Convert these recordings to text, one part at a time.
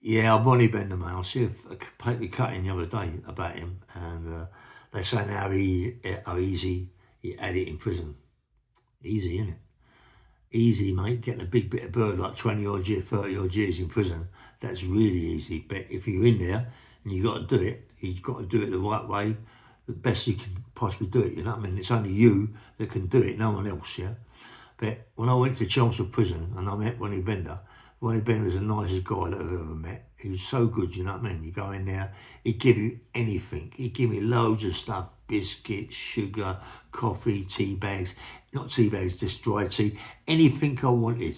Yeah, I'm Ronnie Bender, mate. I see a completely cutting the other day about him, and they saying how easy he had it in prison. Easy, innit? Easy, mate. Getting a big bit of bird like 20 odd years, 30 odd years in prison, that's really easy. But if you're in there and you've got to do it, you've got to do it the right way, the best you can possibly do it. You know what I mean? It's only you that can do it, no one else. Yeah. But when I went to Chelmsford Prison and I met Ronnie Bender was the nicest guy that I've ever met. He was so good, you know what I mean? You go in there, he'd give you anything. He'd give me loads of stuff, biscuits, sugar, coffee, tea bags. Not tea bags, just dry tea. Anything I wanted.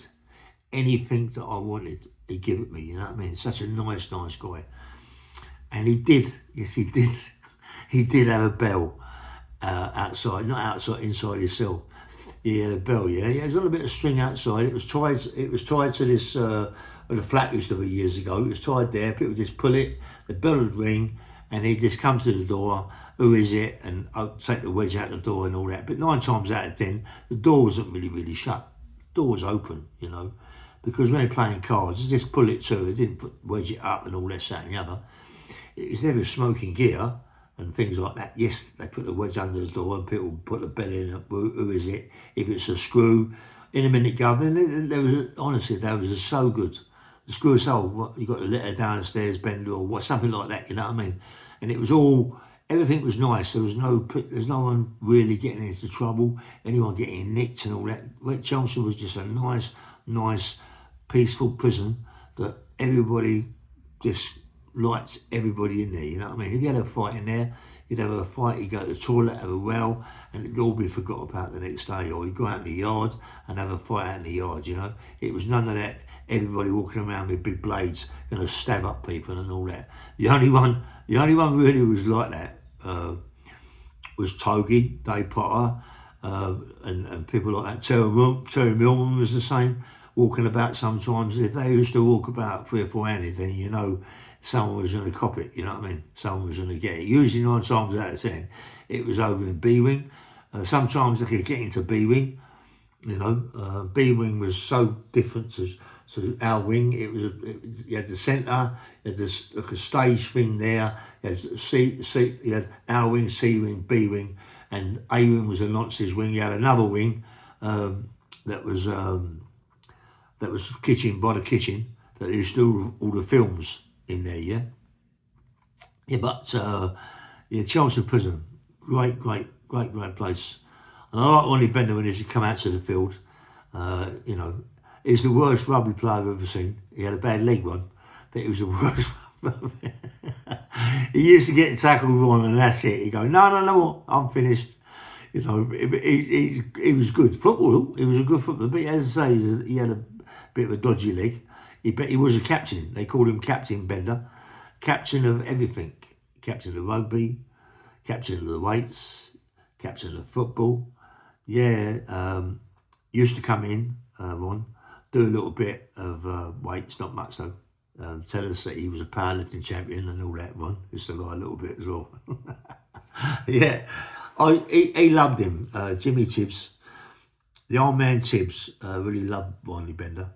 Anything that I wanted, he'd give it me, you know what I mean? Such a nice guy. And he did, yes he did. He did have a bell outside, not outside, inside his cell. Yeah, the bell. Yeah, it was on a bit of string outside. It was tied. It was tied to this. Where the flat used to be years ago. It was tied there. People just pull it. The bell would ring, and he'd just come to the door. Who is it? And I'd take the wedge out the door and all that. But 9 times out of 10, the door wasn't really shut. The door was open, you know, because when they're playing cards, they just pull it to. They didn't wedge it up and all that, that and the other. It was never smoking gear and things like that. Yes, they put the wedge under the door and people put the bell in. Who is it? If it's a screw, in a minute, governor. There was honestly, that was so good. The screw is you got a letter downstairs, Bender, or what, something like that. You know what I mean? And it was all. Everything was nice. There's no one really getting into trouble. Anyone getting nicked and all that. Chelmsford was just a nice, peaceful prison that everybody just liked everybody in there, you know what I mean? If you had a fight in there, you'd have a fight, you'd go to the toilet, have a row, and it'd all be forgot about the next day, or you'd go out in the yard and have a fight out in the yard, you know? It was none of that, everybody walking around with big blades, going to stab up people and all that. The only one really was like that was Togie, Dave Potter, and people like that. Terry Millman was the same, walking about sometimes. If they used to walk about 3 or 4 hours, then you know someone was going to cop it, you know what I mean? Someone was going to get it. Usually 9 times out of 10, it was over in B-Wing. Sometimes they could get into B-Wing, you know. B-Wing was so different to our wing. You had the centre, you had this like a stage thing there, you had you had our wing, C wing, B wing, and A wing was a nonsense wing. You had another wing that was kitchen by the kitchen that used to do all the films in there, yeah. Yeah, but Chelmsford Prison, great place. And I like Ronnie Bender when he used to come out to the field. You know, he's the worst rugby player I've ever seen. He had a bad leg one, but he was the worst. He used to get tackled wrong, and that's it. He'd go, no, I'm finished. You know, he was good football. He was a good footballer, but as I say, he had a bit of a dodgy leg. He was a captain. They called him Captain Bender, captain of everything. Captain of rugby, captain of the weights, captain of football. Yeah, used to come in, Ron, do a little bit of weights, not much though. Tell us that he was a powerlifting champion and all that, Ron. Used to lie a little bit as well. Yeah, he loved him. Jimmy Tibbs, the old man Tibbs, really loved Ronnie Bender.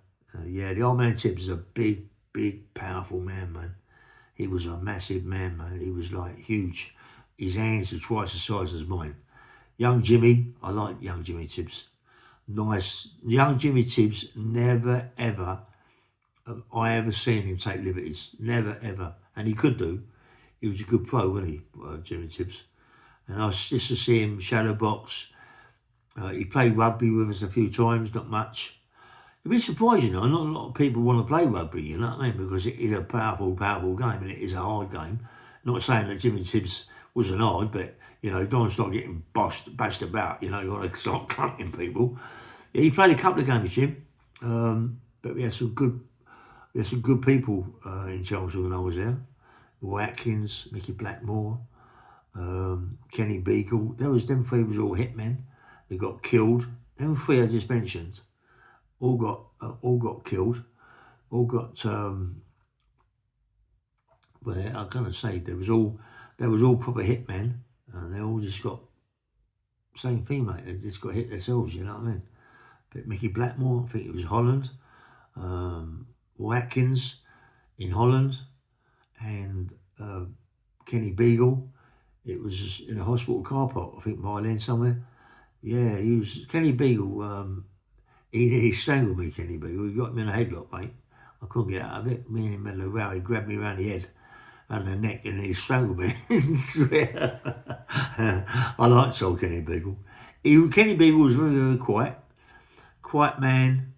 Yeah, the old man Tibbs is a big, powerful man. He was a massive man. He was like huge. His hands were twice the size as mine. Young Jimmy, I like young Jimmy Tibbs. Nice. Young Jimmy Tibbs, never ever have I ever seen him take liberties. Never ever. And he could do. He was a good pro, wasn't he, Jimmy Tibbs? And I used to see him shadow box. He played rugby with us a few times, not much. You'd be surprised, you know, not a lot of people want to play rugby, you know what I mean? Because it is a powerful game, and it is a hard game. Not saying that Jimmy Tibbs wasn't hard, but, you know, you don't want to start getting bashed about, you know, you want to start clunking people. Yeah, he played a couple of games, Jim, but we had some good people in Chelmsford when I was there. Roy Atkins, Mickey Blackmore, Kenny Beagle. Them three was all hitmen. They got killed. Them three I just mentioned all got killed. All got well, I'm gonna say they was all proper hitmen, and they all just got same thing, mate. They just got hit themselves, you know what I mean? But Mickey Blackmore, I think it was Holland. Watkins, in Holland, and Kenny Beagle. It was in a hospital car park, I think, Mile End somewhere. Yeah, he was Kenny Beagle. He strangled me, Kenny Beagle. He got me in a headlock, mate. I couldn't get out of it. Me and him had a row. He grabbed me around the head and the neck, and he strangled me. I liked old Kenny Beagle. Kenny Beagle was very, very quiet man,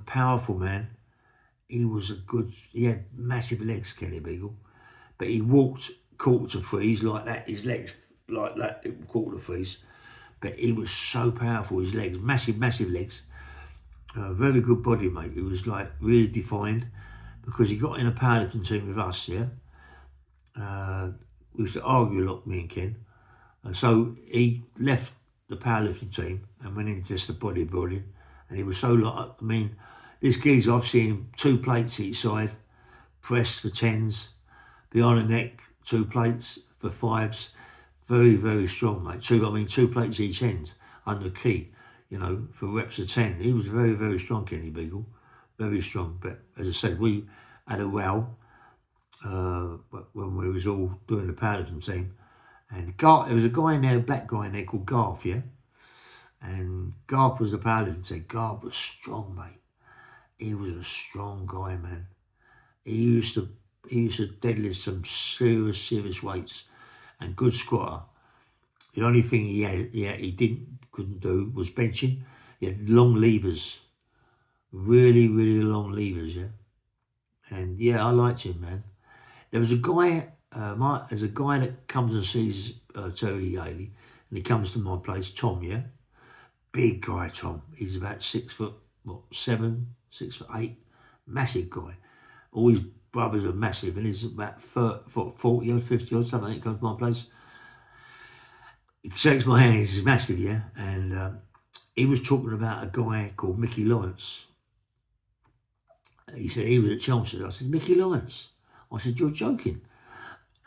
powerful man. He had massive legs, Kenny Beagle, but he walked quarter to freeze like that. His legs like that, quarter to freeze. But he was so powerful. His legs, massive legs. Very good body, mate. He was like really defined because he got in a powerlifting team with us. Yeah, we used to argue a lot, me and Ken. So he left the powerlifting team and went into just the bodybuilding. And he was so like, I mean, this geezer, I've seen him 2 plates each side, press for 10s, behind the neck, 2 plates for 5s. Very, very strong, mate. 2 plates each end under key, for reps of 10. He was very, very strong, Kenny Beagle. Very strong. But as I said, we had a row when we was all doing the powerlifting team. And there was a guy in there, a black guy in there called Garth, yeah? And Garth was the powerlifting team. Garth was strong, mate. He was a strong guy, man. He used to deadlift some serious weights and good squatter. The only thing he couldn't do was benching. He had long levers, really, really long levers, yeah. And yeah, I liked him, man. There was a guy, there's a guy that comes and sees Terry Haley, and he comes to my place, Tom, yeah. Big guy, Tom. He's about 6'7", 6'8", massive guy. All his brothers are massive, and he's about 40 or 50 or something. He comes to my place. He shakes my hand. He's massive, yeah. And he was talking about a guy called Mickey Lawrence. He said he was at Chelmsford. I said, Mickey Lawrence? I said, you're joking.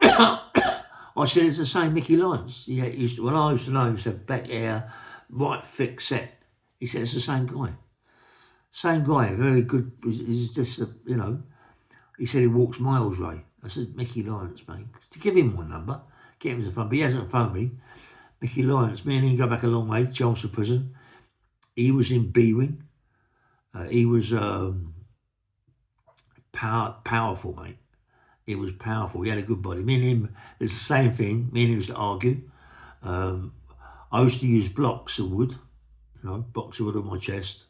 I said, it's the same Mickey Lawrence. Yeah, I used to know him, he said, black hair, right thick set. He said, it's the same guy. Same guy, very good. He's just, he said he walks miles, Ray. I said, Mickey Lawrence, mate. To give him my number, get him to phone, but he hasn't phoned me. Mickey Lawrence, me and him go back a long way, Chelmsford Prison. He was in B-Wing. He was powerful, mate. He was powerful. He had a good body. Me and him, it's the same thing. Me and him used to argue. I used to use blocks of wood, blocks of wood on my chest,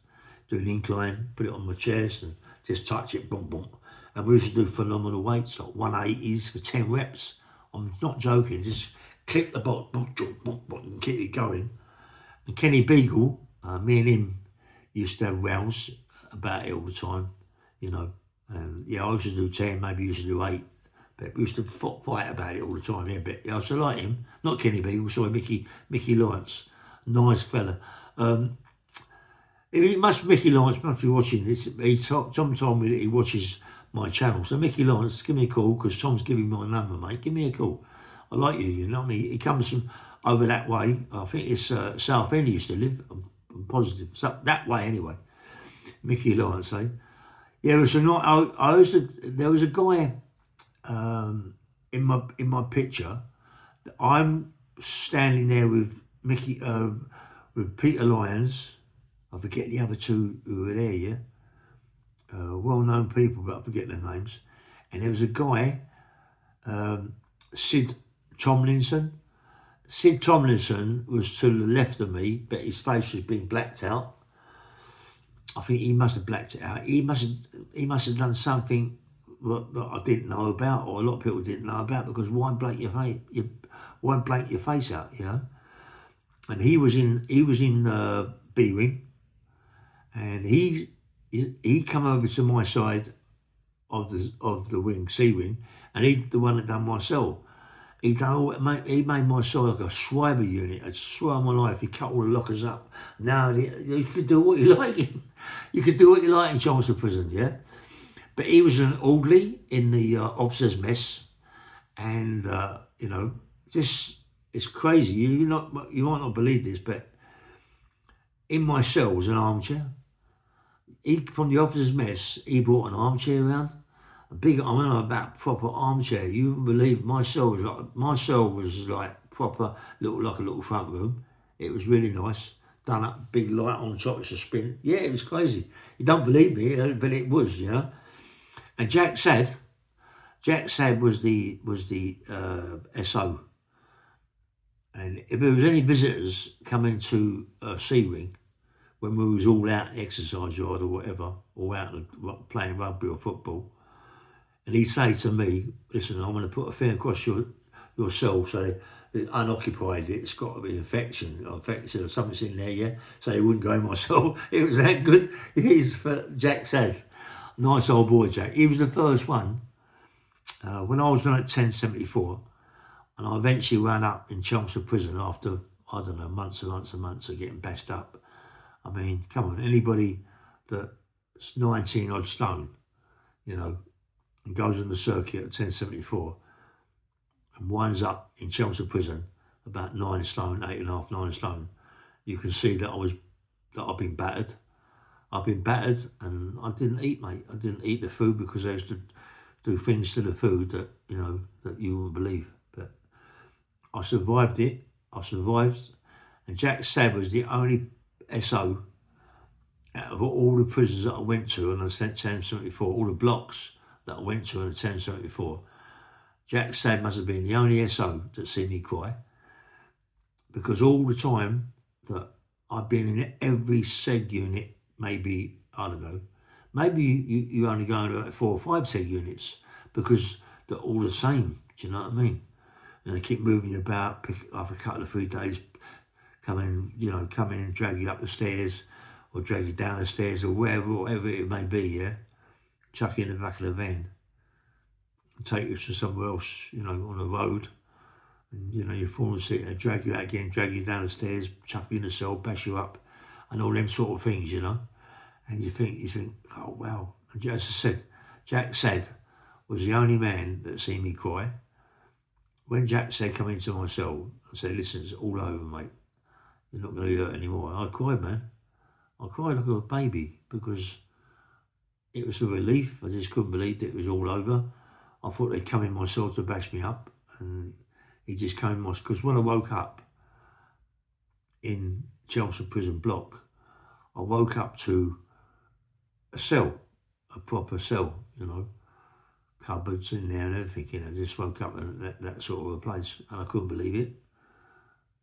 do an incline, put it on my chest and just touch it, boom, boom. And we used to do phenomenal weights, like 180s for 10 reps. I'm not joking, just clip the box, boom, boom, boom, boom, and keep it going. And Kenny Beagle, me and him used to have rows about it all the time, And yeah, I used to do 10, maybe used to do 8. But we used to fight about it all the time, yeah. But I used to like him. Not Kenny Beagle, sorry, Mickey Lawrence. Nice fella. Mickey Lawrence must be watching this. Tom told me that he watches my channel. So Mickey Lawrence, give me a call, because Tom's giving my number, mate. Give me a call. I like you, you know what I mean? He comes from over that way. I think it's South End he used to live. I'm positive. So that way anyway. Mickey Lawrence, eh? Yeah, it was a night. There was a guy in my picture. I'm standing there with with Peter Lyons. I forget the other 2 who were there, yeah. Well-known people, but I forget their names. And there was a guy, Sid Tomlinson. Sid Tomlinson was to the left of me, but his face was being blacked out. I think he must have blacked it out. He must have done something that I didn't know about, or a lot of people didn't know about, because why blank your face? Why blank your face out? And he was in B-Wing, and he come over to my side of the wing, C wing, and he's the one that done my cell. He made my cell like a Schreiber unit. I swear on my life, he cut all the lockers up. Now you could do what you like. You could do what you like in Chelmsford Prison, yeah. But he was an orderly in the officers' mess, and just it's crazy. You might not believe this, but in my cell was an armchair. From the officers' mess, he brought an armchair around. a big, I mean, about proper armchair. You wouldn't believe my cell was like proper, like a little front room. It was really nice. Done up, big light on top, it's a spin. Yeah, it was crazy. You don't believe me, but it was, you know. And Jack Sad was the SO. And if there was any visitors coming to C Wing, when we was all out in the exercise yard or whatever, or out playing rugby or football, and he'd say to me, listen, I'm going to put a thing across your cell so they unoccupied it's got to be infection or something's in there, yeah? So they wouldn't go in my cell. It was that good. He's Jack said, nice old boy, Jack. He was the first one. When I was on at 1074, and I eventually ran up in Chelmsford prison after, I don't know, months and months and months of getting bashed up. I mean, come on, anybody that's 19 odd stone, you know, and goes on the circuit at 1074 and winds up in Chelmsford prison about 9 stone, 8.5, 9 stone, you can see that I've been battered. I've been battered and I didn't eat, mate. I didn't eat the food because I used to do things to the food that, you know, that you wouldn't believe. But I survived it. I survived. And Jack Sad was the only SO out of all the prisons that I went to, and I sent 1074, all the blocks that I went to in 1074, Jack Sad must have been the only SO that seen me cry, because all the time that I've been in every SEG unit, maybe, I don't know, maybe you only go into 4 or 5 SEG units because they're all the same, do you know what I mean? And they keep moving you about, pick after a couple of 3 days, come in and drag you up the stairs or drag you down the stairs or whatever it may be, yeah? Chuck you in the back of the van and take you to somewhere else, you know, on the road. And, you know, you fall asleep, they drag you out again, drag you down the stairs, chuck you in the cell, bash you up, and all them sort of things, you know? And you think, oh, wow. And as I said, Jack Sad was the only man that seen me cry. When Jack Sad come into my cell, I said, listen, it's all over, mate. You're not going to hurt anymore. I cried, man. I cried like a baby because it was a relief. I just couldn't believe that it was all over. I thought they'd come in my cell to bash me up, and he just came in my... Because when I woke up in Chelmsford Prison Block, I woke up to a cell, a proper cell, you know, cupboards in there and everything, you know. I just woke up in that sort of a place, and I couldn't believe it,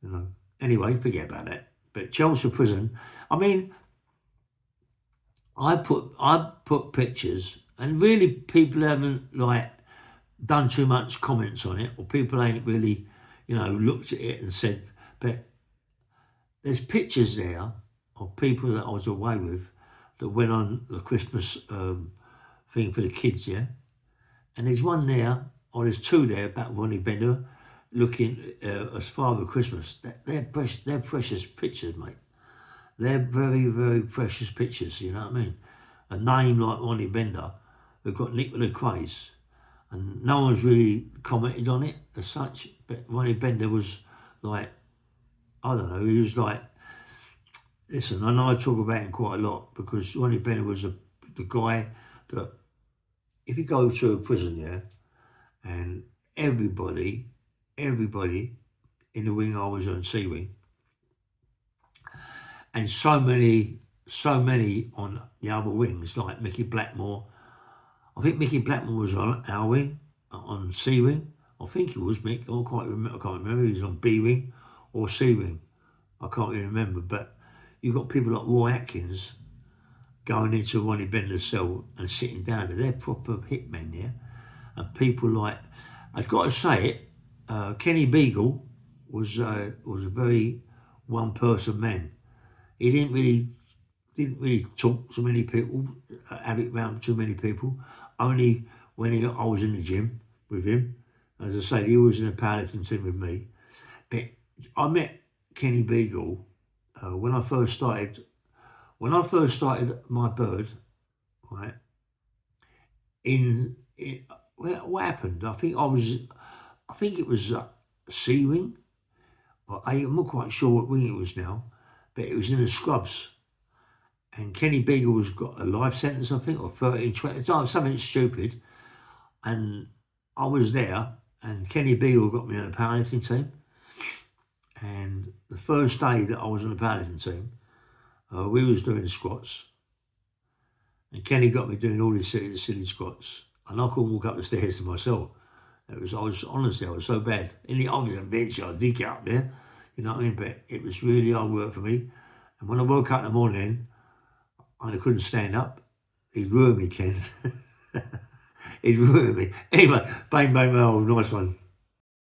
you know. Anyway, forget about that. But Chelmsford Prison, I mean, I put pictures, and really people haven't like done too much comments on it, or people ain't really, you know, looked at it and said, but there's pictures there of people that I was away with that went on the Christmas thing for the kids, yeah? And there's one there, or there's 2 there about Ronnie Bender looking as Father Xmas. They're precious pictures, mate. They're very, very precious pictures, you know what I mean? A name like Ronnie Bender, who got nicked with a craze, and no one's really commented on it as such, but Ronnie Bender was like, I don't know, he was like, listen, I know I talk about him quite a lot because Ronnie Bender was the guy that, if you go to a prison, yeah, and everybody in the wing I was on, C Wing, and so many on the other wings, like Mickey Blackmore. I think Mickey Blackmore was on our wing, on C Wing. I think it was Mick. I can't remember. He was on B Wing or C Wing. I can't really remember. But you've got people like Roy Atkins going into Ronnie Bender's cell and sitting down there. They're proper hitmen, yeah. And people like, I've got to say it, Kenny Beagle was a very one-person man. He didn't really talk to many people, have it around too many people. Only when I was in the gym with him. As I say, he was in the powerlifting team with me. But I met Kenny Beagle when I first started my bird, right? What happened? I think it was C Wing, or A. I'm not quite sure what wing it was now, but it was in the scrubs. And Kenny Beagle got a life sentence, I think, or 13, 20, something stupid. And I was there, and Kenny Beagle got me on the powerlifting team. And the first day that I was on the powerlifting team, we was doing squats. And Kenny got me doing all these silly squats. And I couldn't walk up the stairs to myself. Honestly, I was so bad. In the obvious bench, I did get up there, you know what I mean? But it was really hard work for me. And when I woke up in the morning, and I couldn't stand up, he'd ruined me, Ken. He'd ruined me. Anyway, bang, bang, bang, nice one.